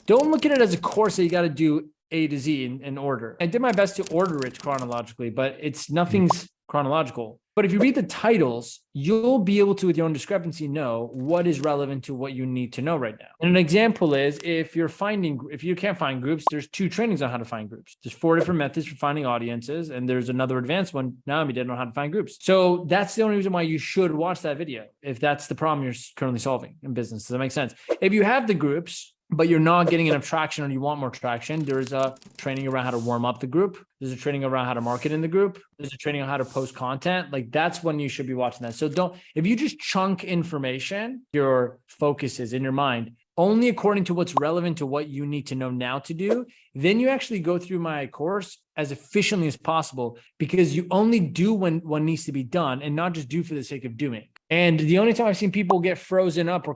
Don't look at it as a course that you got to do A to Z in order. I did my best to order it chronologically, but nothing's chronological. But if you read the titles, you'll be able to, with your own discrepancy, know what is relevant to what you need to know right now. And an example is if you can't find groups, there's 2 trainings on how to find groups. There's 4 different methods for finding audiences. And there's another advanced one. Now we didn't know how to find groups. So that's the only reason why you should watch that video. If that's the problem you're currently solving in business. Does that make sense? If you have the groups, but you're not getting enough traction or you want more traction, there's a training around how to warm up the group. There's a training around how to market in the group. There's a training on how to post content. Like that's when you should be watching that. So if you just chunk information, your focus is in your mind, only according to what's relevant to what you need to know now to do, then you actually go through my course as efficiently as possible because you only do when what needs to be done and not just do for the sake of doing. And the only time I've seen people get frozen up or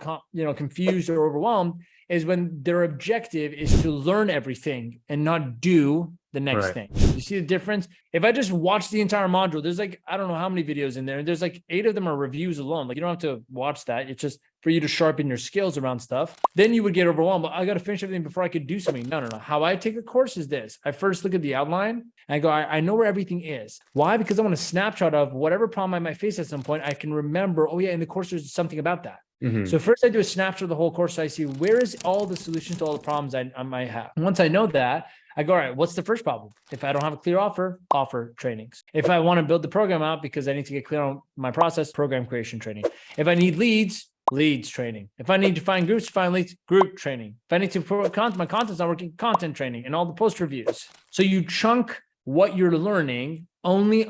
confused or overwhelmed is when their objective is to learn everything and not do the next thing. You see the difference? If I just watch the entire module, there's like, I don't know how many videos in there. And there's like 8 of them are reviews alone. Like you don't have to watch that. It's just for you to sharpen your skills around stuff. Then you would get overwhelmed. I got to finish everything before I could do something. No. How I take a course is this. I first look at the outline and I go, I know where everything is. Why? Because I want a snapshot of whatever problem I might face at some point. I can remember, oh yeah, in the course, there's something about that. So first I do a snapshot of the whole course. So I see where is all the solutions to all the problems I might have. Once I know that, I go, all right, what's the first problem? If I don't have a clear offer trainings. If I want to build the program out because I need to get clear on my process, program creation training. If I need leads training. If I need to find groups, find leads, group training. If I need to put my content's not working, content training and all the post reviews. So you chunk what you're learning only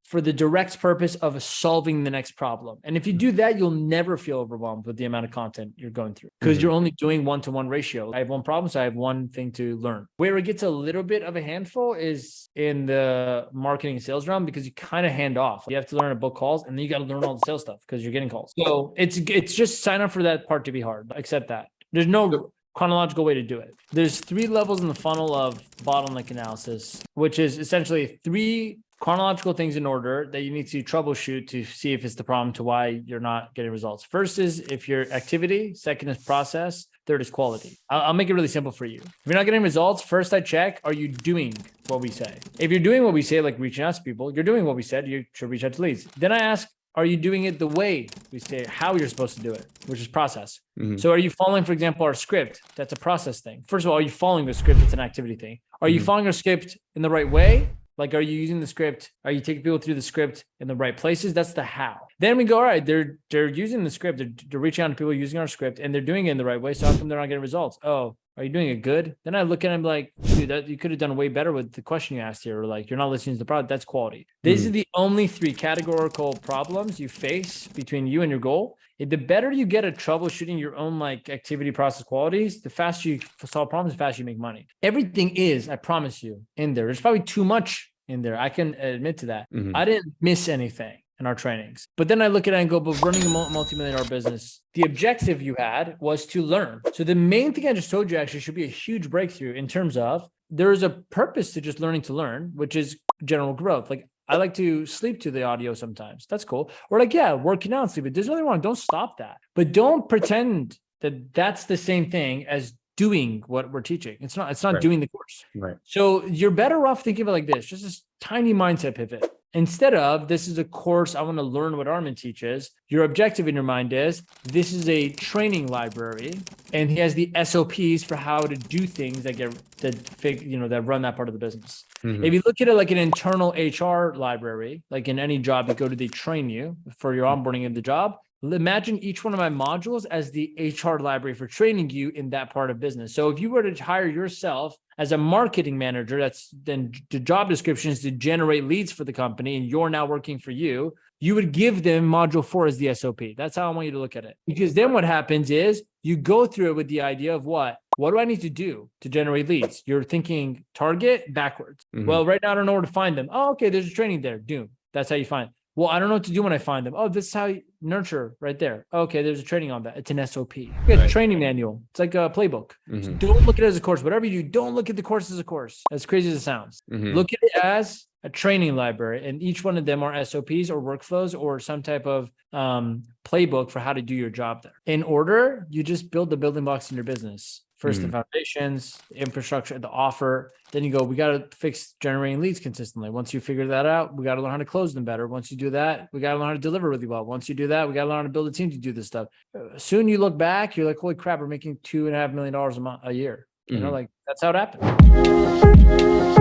for the direct purpose of solving the next problem. And if you do that, you'll never feel overwhelmed with the amount of content you're going through because you're only doing 1-to-1 ratio. I have one problem, so I have one thing to learn. Where it gets a little bit of a handful is in the marketing and sales realm because you kind of hand off. You have to learn about calls and then you got to learn all the sales stuff because you're getting calls. So it's just sign up for that part to be hard. Accept that. There's no chronological way to do it. There's 3 levels in the funnel of bottleneck analysis, which is essentially 3 chronological things in order that you need to troubleshoot to see if it's the problem to why you're not getting results. First is if your activity, second is process, third is quality. I'll make it really simple for you. If you're not getting results, first I check, are you doing what we say? If you're doing what we say, like reaching out to people, you're doing what we said, you should reach out to leads. Then I ask, are you doing it the way we say, how you're supposed to do it, which is process. So are you following, for example, our script? That's a process thing. First of all, are you following the script? It's an activity thing. Are you following our script in the right way? Like, are you using the script? Are you taking people through the script in the right places? That's the how. Then we go, all right, they're using the script. They're reaching out to people using our script and they're doing it in the right way. So how come they're not getting results? Oh, are you doing it good? Then I look at them like, dude, that you could have done way better with the question you asked here. Or like, you're not listening to the product. That's quality. These are the only 3 categorical problems you face between you and your goal. The better you get at troubleshooting your own like activity, process, qualities, the faster you solve problems, the faster you make money. Everything is, I promise you, in there. There's probably too much in there. I can admit to that. I didn't miss anything in our trainings. But then I look at it and go, but running a multi-million-dollar business, the objective you had was to learn. So the main thing I just told you actually should be a huge breakthrough in terms of there is a purpose to just learning to learn, which is general growth. Like I like to sleep to the audio sometimes. That's cool. Or like, yeah, working out and sleep. But there's nothing wrong. Don't stop that. But don't pretend that that's the same thing as doing what we're teaching. It's not doing the course. Right. So you're better off thinking of it like this, just this tiny mindset pivot. Instead of this is a course, I want to learn what Armin teaches. Your objective in your mind is this is a training library and he has the SOPs for how to do things that run that part of the business. If you look at it like an internal HR library, like in any job you go to, they train you for your onboarding in the job. Imagine each one of my modules as the HR library for training you in that part of business. So if you were to hire yourself as a marketing manager, that's then the job description is to generate leads for the company and you're now working for you, you would give them module 4 as the SOP. That's how I want you to look at it. Because then what happens is you go through it with the idea of what do I need to do to generate leads? You're thinking target backwards. Well, right now I don't know where to find them. Oh, okay, there's a training there. Doom. That's how you find it. Well, I don't know what to do when I find them. Oh, this is how you nurture right there. Okay, there's a training on that. It's an SOP. It's a training manual. It's like a playbook. So don't look at it as a course. Whatever you do, don't look at the course as a course. As crazy as it sounds. Look at it as a training library. And each one of them are SOPs or workflows or some type of playbook for how to do your job there. In order, you just build the building blocks in your business. First, the foundations, infrastructure, the offer. Then you go, we got to fix generating leads consistently. Once you figure that out, we got to learn how to close them better. Once you do that, we got to learn how to deliver really well. Once you do that, we got to learn how to build a team to do this stuff. Soon you look back, you're like, holy crap, we're making $2.5 million a year. You know, like that's how it happened.